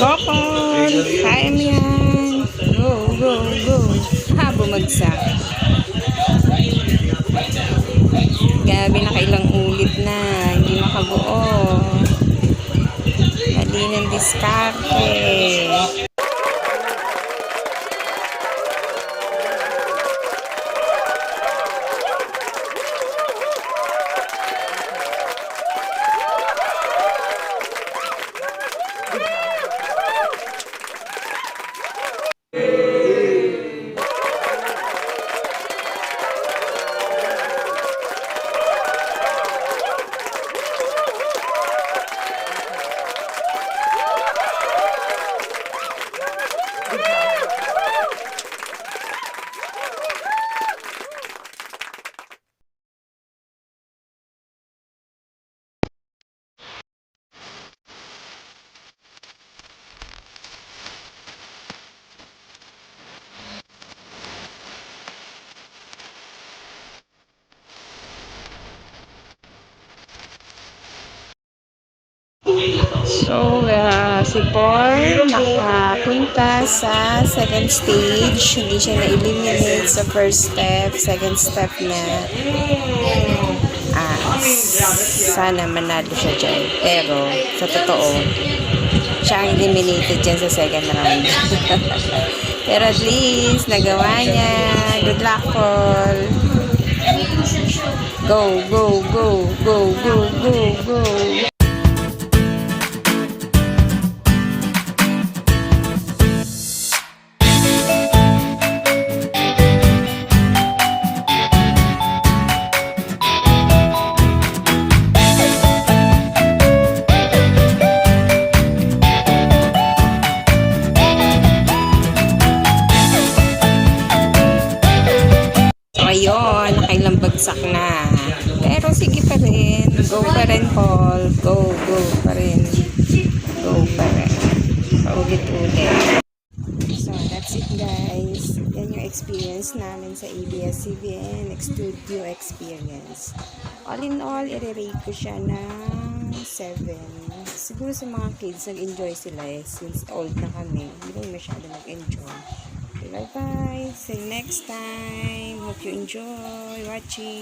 Kokon! Kaya mo yan! Go, go, go! Ha, bumagsak. Gabi, nakailang ulit na. Hindi makabuo. Mali ng diskarte. So, si Paul nakapunta sa second stage. Hindi siya na-eliminate sa first step. Second step na sana manalo siya dyan. Pero, sa totoo, siya ang eliminated dyan sa second round. Pero at least, nagawa niya. Good luck, Paul. Go, go, go, go, go, go, go. Ayun, nakailang bagsak na. Pero sige pa rin. Go pa rin, Paul. Go, go pa rin. Go pa rin. Paulit-ulit. So, that's it, guys. Yan yung experience namin sa ABS-CBN Studio Experience. All in all, i-rate ko siya ng 7. Siguro sa mga kids, nag-enjoy sila since old na kami. Hindi kami masyado nag-enjoy. Bye-bye. See you next time. Hope you enjoy watching.